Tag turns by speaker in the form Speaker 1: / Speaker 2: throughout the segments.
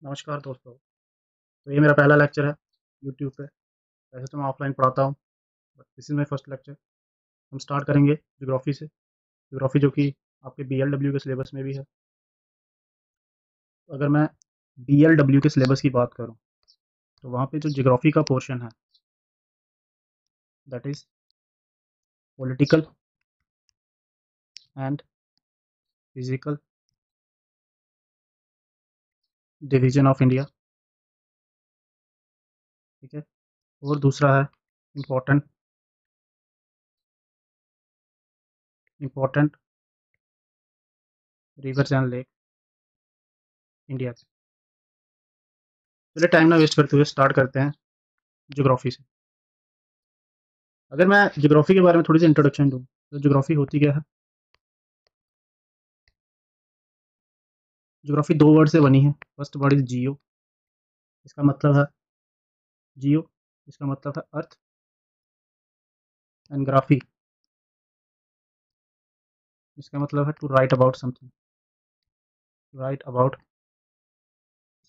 Speaker 1: नमस्कार दोस्तों। तो ये मेरा पहला लेक्चर है यूट्यूब पे। वैसे तो मैं ऑफलाइन पढ़ाता हूँ, but this is my first lecture. हम स्टार्ट करेंगे ज्योग्राफी से। ज्योग्राफी जो कि आपके BLW के सिलेबस में भी है। तो अगर मैं BLW के सिलेबस की बात करूँ तो वहाँ पे जो ज्योग्राफी का पोर्शन है that is political and physical division of India. ठीक है। और दूसरा है important important reverse and lake India. चलिए टाइम ना वेस्ट करते हुए स्टार्ट करते हैं ज्योग्राफी से। अगर मैं ज्योग्राफी के बारे में थोड़ी सी इंट्रोडक्शन दूँ तो ज्योग्राफी होती क्या है। ज्योग्राफी दो वर्ड से बनी है। फर्स्ट वर्ड इज जियो। इसका मतलब है जियो, इसका मतलब है अर्थ। एंड ग्राफी, इसका मतलब है to write about something. To write about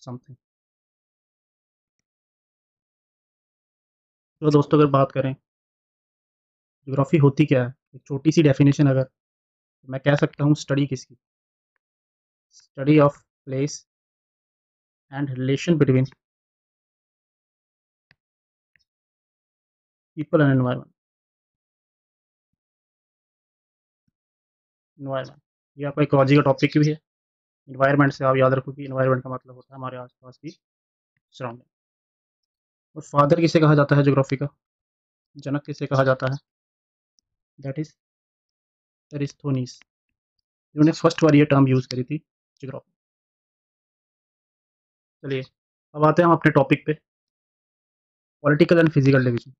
Speaker 1: something. तो दोस्तों अगर बात करें ज्योग्राफी होती क्या है, एक छोटी सी डेफिनेशन अगर तो मैं कह सकता हूँ स्टडी किसकी, study of place and relation between people and environment. Environment ये आपका इकोलॉजी का टॉपिक भी है। इन्वायरमेंट से आप याद रखो कि इन्वायरमेंट का मतलब होता है हमारे आसपास की सराउंडिंग। और फादर किसे कहा जाता है ज्योग्राफी का, जनक किसे कहा जाता है, दैट इज एरिस्थोनीस। इन्होंने फर्स्ट बार ये टर्म यूज़ करी थी ज्योग्राफी। चलिए अब आते हैं हम अपने टॉपिक पे, political and physical division.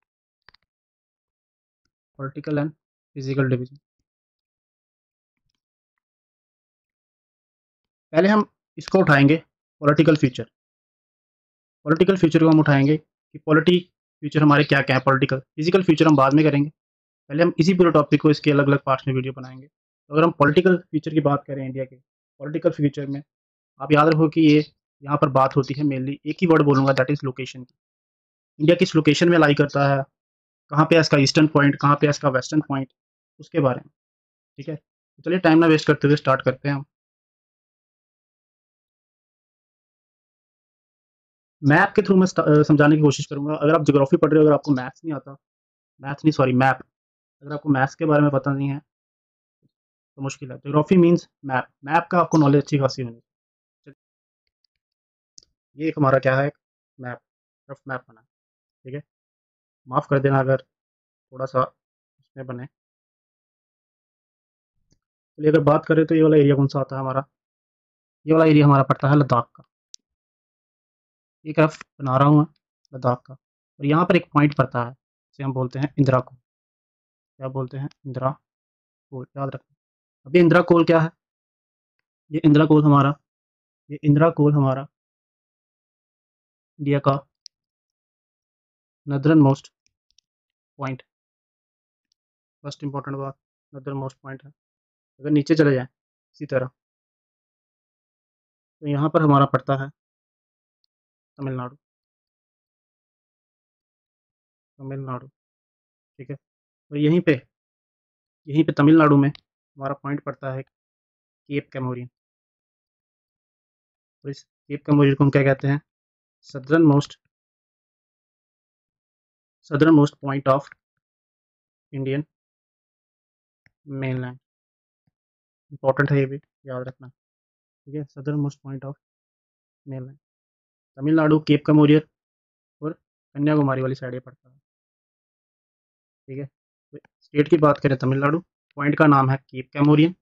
Speaker 1: Political and physical division, पहले हम इसको उठाएंगे पॉलिटिकल फ्यूचर। पॉलिटिकल फ्यूचर को हम उठाएंगे कि पॉलिटी फ्यूचर हमारे क्या क्या है। पॉलिटिकल फिजिकल फ्यूचर हम बाद में करेंगे। पहले हम इसी पूरे टॉपिक को इसके अलग अलग पार्ट्स में वीडियो बनाएंगे। तो अगर हम पॉलिटिकल फ्यूचर की बात करें इंडिया के पॉलिटिकल फ्यूचर में, आप याद रखो कि ये यहाँ पर बात होती है मेनली, एक ही वर्ड बोलूँगा दैट इज़ लोकेशन की। इंडिया किस लोकेशन में लाई करता है, कहाँ पे है इसका ईस्टर्न पॉइंट, कहाँ पे है इसका वेस्टर्न पॉइंट, उसके बारे में। ठीक है, तो चलिए टाइम ना वेस्ट करते हुए स्टार्ट करते हैं हम। मैप के थ्रू मैं समझाने की कोशिश करूँगा। अगर आप ज्योग्राफी पढ़ रहे हो, अगर आपको मैथ्स नहीं आता, मैथ नहीं सॉरी मैप, अगर आपको मैथ्स के बारे में पता नहीं है तो मुश्किल है। ज्योग्राफी मीन्स मैप, मैप का आपको नॉलेज अच्छी खासी होनी चाहिए। ये एक हमारा क्या है, मैप, रफ मैप बना है। ठीक है, माफ़ कर देना अगर थोड़ा सा इसमें बने। चलिए अगर बात करें तो ये वाला एरिया कौन सा आता है हमारा, ये वाला एरिया हमारा पड़ता है लद्दाख का। एक रफ बना रहा हूँ मैं लद्दाख का, और यहाँ पर एक पॉइंट पड़ता है जिसे हम बोलते हैं इंदिरा कोल। क्या बोलते हैं, इंदिरा कोल, याद रखना। अब ये इंदिरा कोल क्या है, ये इंदिरा कोल हमारा, ये इंदिरा कोल हमारा इंडिया का नदरन मोस्ट पॉइंट। फर्स्ट इंपॉर्टेंट बात, नदरन मोस्ट पॉइंट है। अगर नीचे चले जाएँ इसी तरह तो यहाँ पर हमारा पड़ता है तमिलनाडु। तमिलनाडु, ठीक है। और यहीं पे तमिलनाडु में हमारा पॉइंट पड़ता है केप कैमोरिन। और इस केप कैमोरिन को हम क्या कहते हैं, southern most southern most point of Indian mainland. Important है ये भी, याद रखना। ठीक है, southern most point of mainland, Tamil Nadu, Cape Comorin और कन्याकुमारी वाली साइड ये पड़ता है। ठीक है, तो स्टेट की बात करें तमिलनाडु, पॉइंट का नाम है केप कैमोरियन,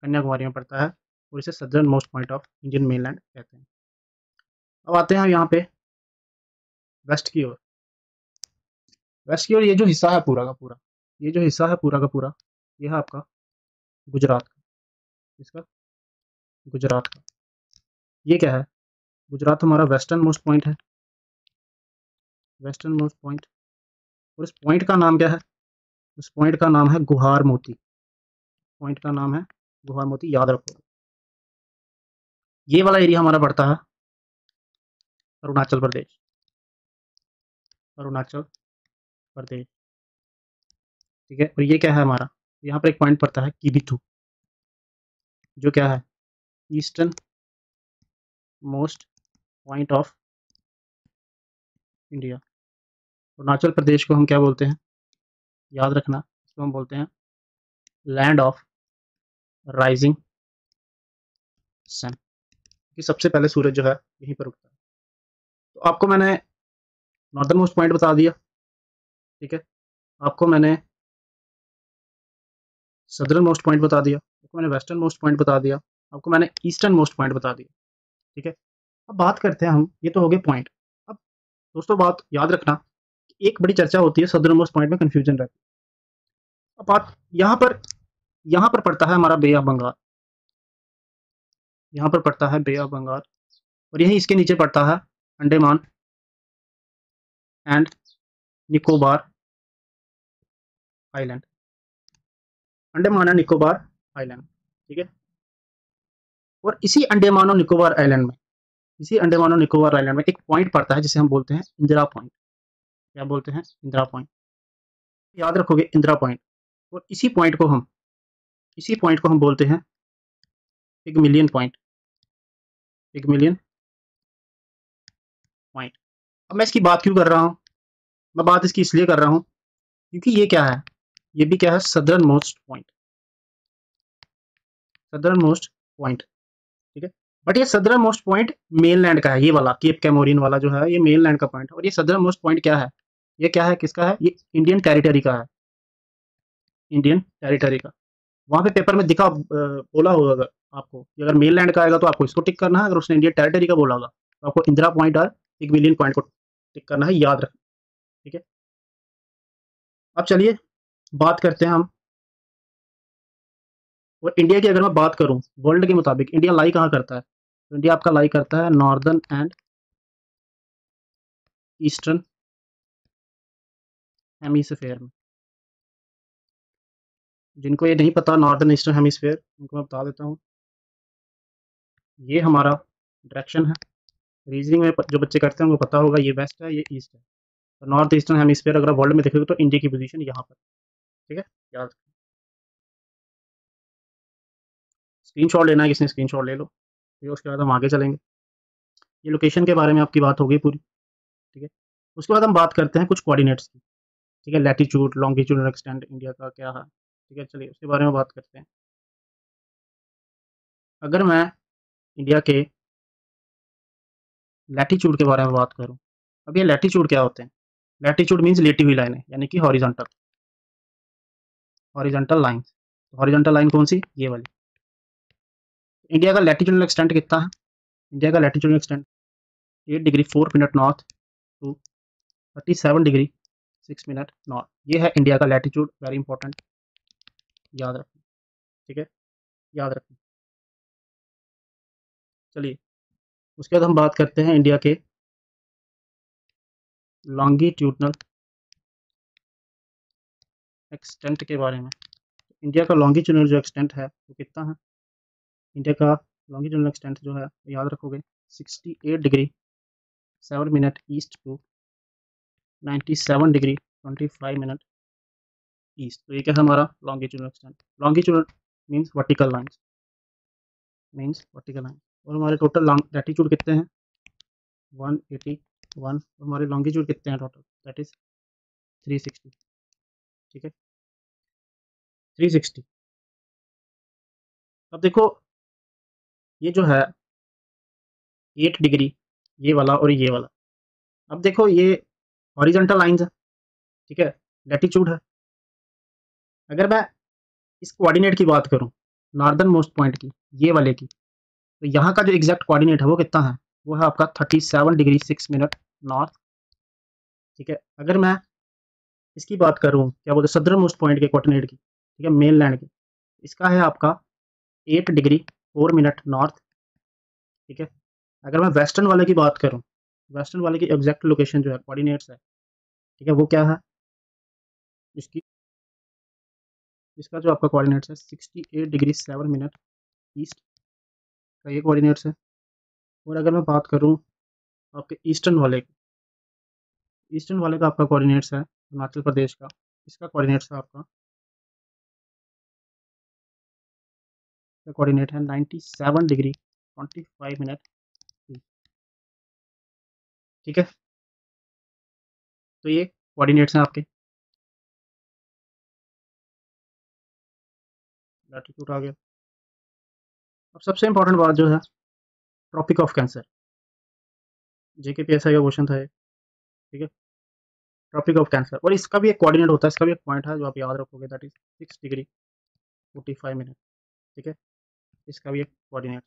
Speaker 1: कन्याकुमारी में पड़ता है, और इसे southern most point of Indian mainland कहते हैं। अब आते हैं यहाँ पे वेस्ट की ओर। वेस्ट की ओर ये जो हिस्सा है पूरा का पूरा, ये जो हिस्सा है पूरा का पूरा, ये है आपका गुजरात का। इसका गुजरात का, ये क्या है, गुजरात हमारा वेस्टर्न मोस्ट पॉइंट है, वेस्टर्न मोस्ट पॉइंट। और इस पॉइंट का नाम क्या है, उस पॉइंट का नाम है गुहार मोती। पॉइंट का नाम है गुहार मोती, याद रखो। ये वाला एरिया हमारा पड़ता है अरुणाचल प्रदेश, अरुणाचल प्रदेश, ठीक है। और ये क्या है हमारा, यहाँ पर एक पॉइंट पड़ता है किबिथु, जो क्या है eastern most point of India. Arunachal Pradesh को हम क्या बोलते हैं, याद रखना, इसको हम बोलते हैं लैंड ऑफ राइजिंग सन, कि सबसे पहले सूरज जो है यहीं पर उगता है। तो आपको मैंने नॉर्दर्न मोस्ट पॉइंट बता दिया, ठीक है। आपको मैंने सदर्न मोस्ट पॉइंट बता दिया, आपको मैंने वेस्टर्न मोस्ट पॉइंट बता दिया, आपको मैंने ईस्टर्न मोस्ट पॉइंट बता दिया, ठीक है। अब बात करते हैं हम, ये तो हो गए पॉइंट। अब दोस्तों बात याद रखना, एक बड़ी चर्चा होती है सदर्न मोस्ट पॉइंट में कन्फ्यूजन रहती है। अब बात यहाँ पर पड़ता है हमारा बे ऑफ बंगाल, यहाँ पर पड़ता है बे ऑफ बंगाल, और यही इसके नीचे पड़ता है Andaman and Nicobar island, Andaman and Nicobar island, ठीक है। और इसी अंडमान और निकोबार आइलैंड में, इसी अंडमान और निकोबार आइलैंड में एक पॉइंट पड़ता है जिसे हम बोलते हैं इंदिरा पॉइंट। क्या बोलते हैं, इंदिरा पॉइंट, याद रखोगे इंदिरा पॉइंट। और इसी पॉइंट को हम बोलते हैं पिगमिलियन पॉइंट, पिगमिलियन पॉइंट। अब मैं इसकी बात क्यों कर रहा हूँ, मैं बात इसकी इसलिए कर रहा हूँ क्योंकि ये क्या है, ये भी क्या है southern most point, southern most point, ठीक है। बट ये सदर्न मोस्ट पॉइंट मेनलैंड का है, ये वाला केप कैमोरिन वाला जो है ये मेनलैंड का पॉइंट है। और ये सदर्न मोस्ट पॉइंट क्या है, ये क्या है, किसका है, ये इंडियन टेरिटरी का है, इंडियन टेरिटरी का। वहाँ पे पेपर में दिखा बोला होगा अगर आपको कि अगर मेनलैंड का आएगा तो आपको इसको टिक करना है, अगर उसने इंडियन टेरिटरी का बोला होगा तो आपको इंदिरा पॉइंट और पिगमिलियन पॉइंट को टिक करना है, याद रखना, ठीक है। अब चलिए बात करते हैं हम, और इंडिया की अगर मैं बात करूं वर्ल्ड के मुताबिक इंडिया लाई कहाँ करता है, तो इंडिया आपका लाई करता है नॉर्दर्न एंड ईस्टर्न हेमीस्फेयर में। जिनको ये नहीं पता नॉर्दर्न ईस्टर्न हेमीस्फेयर, उनको मैं बता देता हूँ, ये हमारा डायरेक्शन है। रीजनिंग में जो बच्चे करते हैं उनको पता होगा, ये वेस्ट है, ये ईस्ट है। तो नॉर्थ ईस्टर्न हेमीस्फेयर अगर वर्ल्ड में देखोगे तो इंडिया की पोजीशन यहाँ पर, ठीक है, याद। स्क्रीनशॉट लेना है किसने, स्क्रीनशॉट ले लो, ठीक है। उसके बाद हम आगे चलेंगे, ये लोकेशन के बारे में आपकी बात होगी पूरी, ठीक है। उसके बाद हम बात करते हैं कुछ कोऑर्डिनेट्स की, ठीक है, लैटिट्यूड लॉन्गिट्यूड एक्सटेंट इंडिया का क्या है, ठीक है। चलिए उसके बारे में बात करते हैं। अगर मैं इंडिया के लैटिट्यूड के बारे में बात करूँ, अब ये लैटिट्यूड क्या होते हैं, लैटिट्यूड मीन्स लेटी हुई लाइनें, यानी कि horizontal, horizontal line. Horizontal line कौन सी, ये वाली। इंडिया का लैटिट्यूडल एक्सटेंट कितना है, इंडिया का latitudinal extent 8 degree 4 minute north to 37 degree 6 minute north, ये है इंडिया का लैटिट्यूड, वेरी इंपॉर्टेंट, याद रखना, ठीक है, याद रखना। चलिए उसके बाद हम बात करते हैं इंडिया के लॉन्गिट्यूडनल एक्सटेंट के बारे में। इंडिया का लॉन्गिट्यूडनल जो एक्सटेंट है वो कितना है, इंडिया का लॉन्गिट्यूडनल एक्सटेंट जो है याद रखोगे 68 degree 7 minute east to 97 degree 25 minute east. तो ये क्या है हमारा longitudinal extent, longitudinal means vertical lines, means vertical line. और हमारे टोटल लैटिट्यूड कितने हैं 181, और हमारे लॉन्गिट्यूड कितने हैं टोटल, दैट इज 360, ठीक है, 360। अब देखो ये जो है 8 डिग्री ये वाला और ये वाला, अब देखो ये हॉरिजॉन्टल लाइंस है, ठीक है, लैटिट्यूड है। अगर मैं इस कोऑर्डिनेट की बात करूं नॉर्दर्न मोस्ट पॉइंट की, ये वाले की, तो यहाँ का जो एग्जैक्ट कोऑर्डिनेट है वो कितना है, वो है आपका 37 डिग्री 6 मिनट नॉर्थ, ठीक है। अगर मैं इसकी बात करूं क्या बोलते हैं सदर्न मोस्ट पॉइंट के कोऑर्डिनेट की, ठीक है, मेन लैंड की, इसका है आपका 8 डिग्री 4 मिनट नॉर्थ, ठीक है। अगर मैं वेस्टर्न वाले की बात करूं, वेस्टर्न वाले की एग्जैक्ट लोकेशन जो है कोऑर्डिनेट्स है, ठीक है, वो क्या है, इसकी इसका जो आपका कोऑर्डिनेट्स है 68 डिग्री 7 मिनट ईस्ट का ये कोऑर्डिनेट्स है। और अगर मैं बात करूं आपके ईस्टर्न वाले का आपका कोऑर्डिनेट्स है हिमाचल प्रदेश का, इसका कोऑर्डिनेट्स है आपका, कोऑर्डिनेट है 97 डिग्री 25 मिनट, ठीक है। तो ये कोऑर्डिनेट्स हैं आपके। लैटिट्यूड आ गया। अब सबसे इंपॉर्टेंट बात जो है, ट्रॉपिक ऑफ कैंसर, JKPSI का क्वेश्चन था ये, ठीक है। ट्रॉपिक ऑफ कैंसर, और इसका भी एक कोऑर्डिनेट होता है, इसका भी एक पॉइंट है जो आप याद रखोगे, दैट इज 6 डिग्री 45 मिनट, ठीक है। इसका भी एक कोऑर्डिनेट।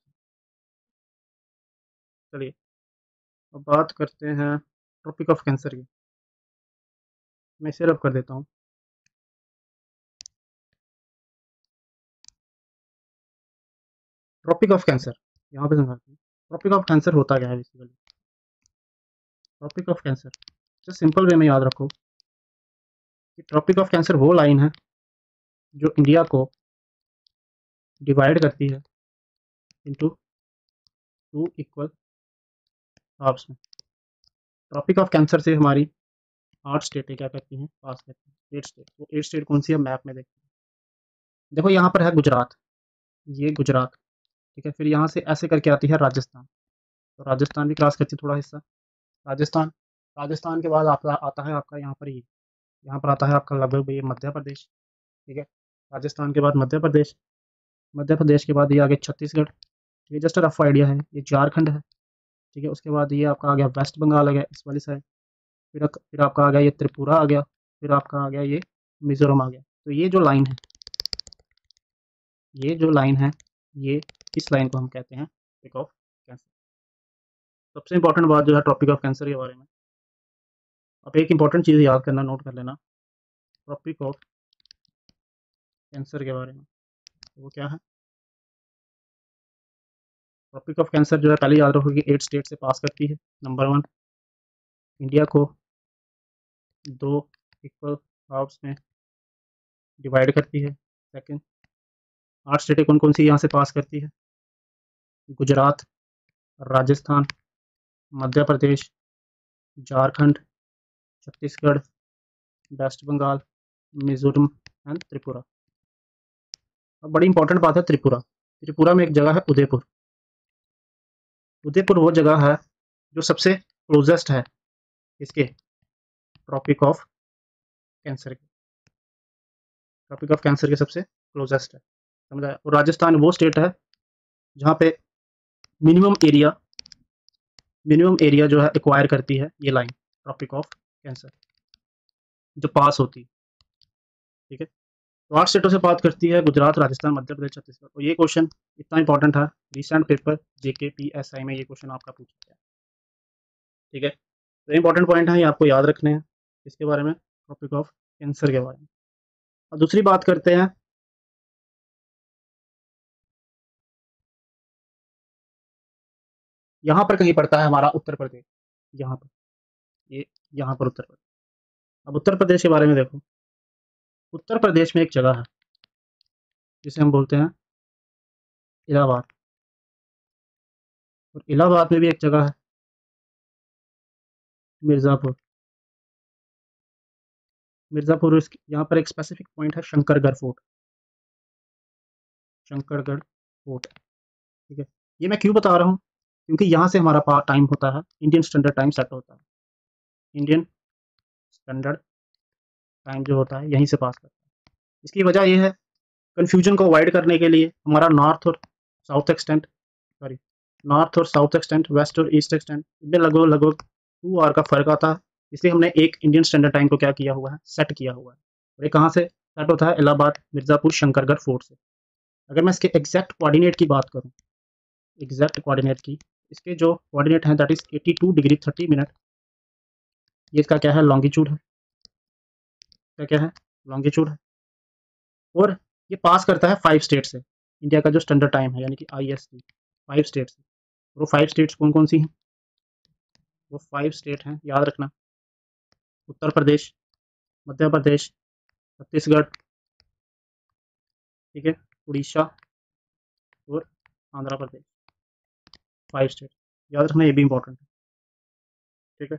Speaker 1: चलिए अब बात करते हैं ट्रॉपिक ऑफ कैंसर की। मैं इसे रब कर देता हूँ। ट्रॉपिक ऑफ कैंसर यहाँ पे समझाते हैं। ट्रॉपिक ऑफ कैंसर होता क्या है बेसिकली। ट्रॉपिक ऑफ कैंसर जो सिंपल वे में याद रखो कि ट्रॉपिक ऑफ कैंसर वो लाइन है जो इंडिया को डिवाइड करती है इनटू 2 इक्वल हाफ्स में। ट्रॉपिक ऑफ कैंसर से हमारी 8 स्टेटें क्या करती हैं, पास करती हैं। 8 स्टेट, वो 8 स्टेट कौन सी है मैप में देखते हैं। देखो यहाँ पर है गुजरात, ये गुजरात, ठीक है। फिर यहाँ से ऐसे करके आती है राजस्थान, तो राजस्थान भी क्रॉस करती है थोड़ा हिस्सा। राजस्थान, राजस्थान के बाद आपका आता है आपका यहाँ पर, ये यहाँ पर आता है आपका लगभग ये मध्य प्रदेश, ठीक है। राजस्थान के बाद मध्य प्रदेश, मध्य प्रदेश के बाद ये आगे छत्तीसगढ़, ये जस्ट रफ आइडिया है। ये झारखंड है, ठीक है। उसके बाद ये आपका आ गया वेस्ट बंगाल आ गया इस वाली साइड। फिर आपका आ गया ये त्रिपुरा आ गया। फिर आपका आ गया ये मिजोरम आ गया। तो ये जो लाइन है, ये जो लाइन है, ये इस लाइन को हम कहते हैं ट्रॉपिक ऑफ कैंसर। सबसे इंपॉर्टेंट बात जो है ट्रॉपिक ऑफ कैंसर के बारे में, अब एक इंपॉर्टेंट चीज़ याद करना, नोट कर लेना ट्रॉपिक ऑफ कैंसर के बारे में। तो वो क्या है, ट्रॉपिक ऑफ कैंसर जो है पहले याद रखो कि 8 स्टेट से पास करती है। नंबर 1, इंडिया को 2 इक्वल हाफ्स में डिवाइड करती है। सेकंड, 8 स्टेटें कौन कौन सी यहाँ से पास करती है, गुजरात, राजस्थान, मध्य प्रदेश, झारखंड, छत्तीसगढ़, वेस्ट बंगाल, मिजोरम एंड त्रिपुरा। अब बड़ी इंपॉर्टेंट बात है त्रिपुरा। त्रिपुरा में एक जगह है उदयपुर। उदयपुर वो जगह है जो सबसे क्लोजेस्ट है इसके ट्रॉपिक ऑफ कैंसर के, ट्रॉपिक ऑफ कैंसर के सबसे क्लोजेस्ट है, समझा। और राजस्थान वो स्टेट है जहाँ पे मिनिमम एरिया, मिनिमम एरिया जो है एक्वायर करती है ये लाइन ट्रॉपिक ऑफ कैंसर जो पास होती है, ठीक है। तो 8 स्टेटों से बात करती है, गुजरात, राजस्थान, मध्य प्रदेश, छत्तीसगढ़। और ये क्वेश्चन इतना इंपॉर्टेंट है, रिसेंट पेपर JKPSI में ये क्वेश्चन आपका पूछा गया, ठीक है। तो इंपॉर्टेंट पॉइंट है, ये आपको याद रखने हैं इसके बारे में, टॉपिक ऑफ कैंसर के बारे में। अब दूसरी बात करते हैं, यहाँ पर कहीं पड़ता है हमारा उत्तर प्रदेश, यहाँ पर, ये यहाँ पर उत्तर प्रदेश। अब उत्तर प्रदेश के बारे में देखो, उत्तर प्रदेश में एक जगह है जिसे हम बोलते हैं इलाहाबाद, और इलाहाबाद में भी एक जगह है मिर्ज़ापुर। मिर्ज़ापुर यहाँ पर एक स्पेसिफिक पॉइंट है शंकरगढ़ फोर्ट, शंकरगढ़ फोर्ट, ठीक है। ये मैं क्यों बता रहा हूँ, क्योंकि यहाँ से हमारा टाइम होता है, इंडियन स्टैंडर्ड टाइम सेट होता है। इंडियन स्टैंडर्ड टाइम जो होता है यहीं से पास करता है। इसकी वजह ये है, कन्फ्यूजन को अवॉइड करने के लिए हमारा नॉर्थ और साउथ एक्सटेंट, सॉरी, नॉर्थ और साउथ एक्सटेंट, वेस्ट और ईस्ट एक्सटेंट, इनमें लगभग लगभग 2 आवर का फ़र्क आता है। इसलिए हमने एक इंडियन स्टैंडर्ड टाइम को क्या किया हुआ है, सेट किया हुआ है। और ये कहाँ से सेट होता है, इलाहाबाद, मिर्ज़ापुर, शंकरगढ़ फोर्ट से। अगर मैं इसके एग्जैक्ट कोऑर्डिनेट की बात करूँ, एग्जैक्ट कोऑर्डिनेट की, इसके जो कोऑर्डिनेट हैं दैट इज़ 82 डिग्री 30 मिनट, ये इसका क्या है, लॉन्गिट्यूड है, क्या है, लॉन्गिट्यूड है। और ये पास करता है 5 स्टेट से, इंडिया का जो स्टैंडर्ड टाइम है यानी कि IST, 5 स्टेट से। वो 5 स्टेट्स कौन कौन सी हैं, वो 5 स्टेट हैं, याद रखना, उत्तर प्रदेश, मध्य प्रदेश, छत्तीसगढ़, ठीक है, उड़ीसा और आंध्र प्रदेश। 5 स्टेट याद रखना, ये भी इंपॉर्टेंट है। ठीक है।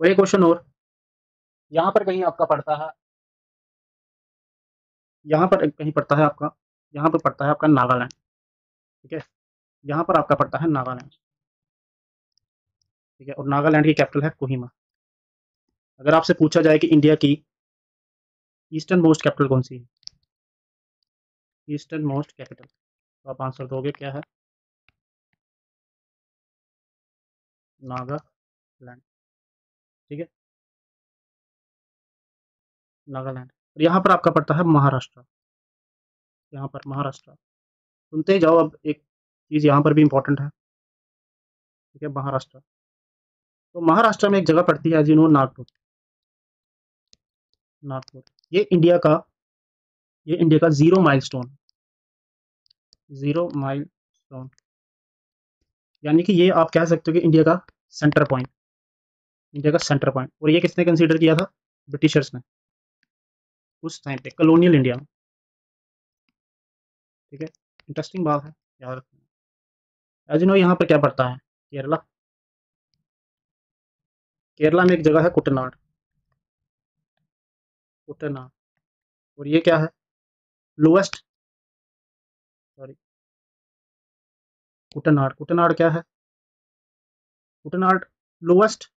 Speaker 1: और एक क्वेश्चन और, यहाँ पर कहीं आपका पड़ता है, यहाँ पर कहीं पड़ता है आपका, यहाँ पर पड़ता है आपका नागालैंड, ठीक है। यहाँ पर आपका पड़ता है नागालैंड, ठीक है। और नागालैंड की कैपिटल है कोहिमा। अगर आपसे पूछा जाए कि इंडिया की ईस्टर्न मोस्ट कैपिटल कौन सी है, ईस्टर्न मोस्ट कैपिटल, तो आप आंसर दोगे क्या है? नागालैंड, ठीक है, नागालैंड। और यहाँ पर आपका पड़ता है महाराष्ट्र, यहाँ पर महाराष्ट्र। सुनते ही जाओ, अब एक चीज़ यहाँ पर भी इम्पोर्टेंट है, ठीक है, महाराष्ट्र। तो महाराष्ट्र में एक जगह पड़ती है, as you know, Nagpur, Nagpur. ये इंडिया का, ये इंडिया का ज़ीरो माइलस्टोन, ज़ीरो माइलस्टोन, यानी कि ये आप कह सकते हो कि इंडिया का सेंटर पॉइंट, इंडिया का सेंटर पॉइंट। और ये किसने कंसीडर किया था? ब्रिटिशर्स ने, उस टाइम पे कॉलोनियल इंडिया में, ठीक है। इंटरेस्टिंग बात है, याद रखना। एज यू नो, यहाँ पर क्या पड़ता है? केरला, केरला में एक जगह है कुटनाड, कुटनाड। और ये क्या है? लोएस्ट, सॉरी, कुटनाड, कुटनाड क्या है? कुटनाड लोएस्ट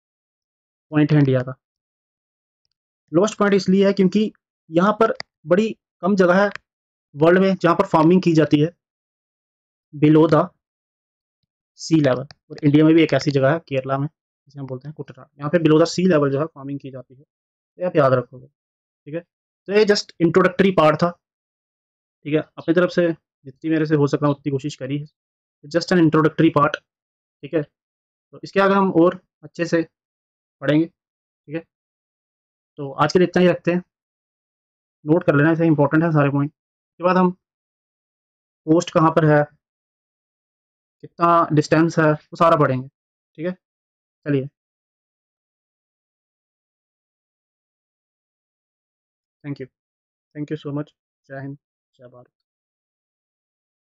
Speaker 1: पॉइंट है इंडिया का। लोएस्ट पॉइंट इसलिए है क्योंकि यहाँ पर बड़ी कम जगह है वर्ल्ड में जहाँ पर फार्मिंग की जाती है बिलो द सी लेवल। और इंडिया में भी एक ऐसी जगह है केरला में, जिसे हम बोलते हैं कुटनाड। यहाँ पे बिलो द सी लेवल जो है फार्मिंग की जाती है, तो आप याद रखोगे, ठीक है। तो ये जस्ट इंट्रोडक्टरी पार्ट था, ठीक है। अपनी तरफ से जितनी मेरे से हो सका उतनी कोशिश करी है, जस्ट एन इंट्रोडक्टरी पार्ट, ठीक है। तो इसके आगे हम और अच्छे से पढ़ेंगे, ठीक है। तो आज के लिए इतना ही रखते हैं, नोट कर लेना, ऐसे इंपॉर्टेंट है सारे पॉइंट। उसके बाद हम पोस्ट कहाँ पर है, कितना डिस्टेंस है, वो सारा पढ़ेंगे, ठीक है। चलिए, thank you, thank you so much. जय हिंद, जय भारत।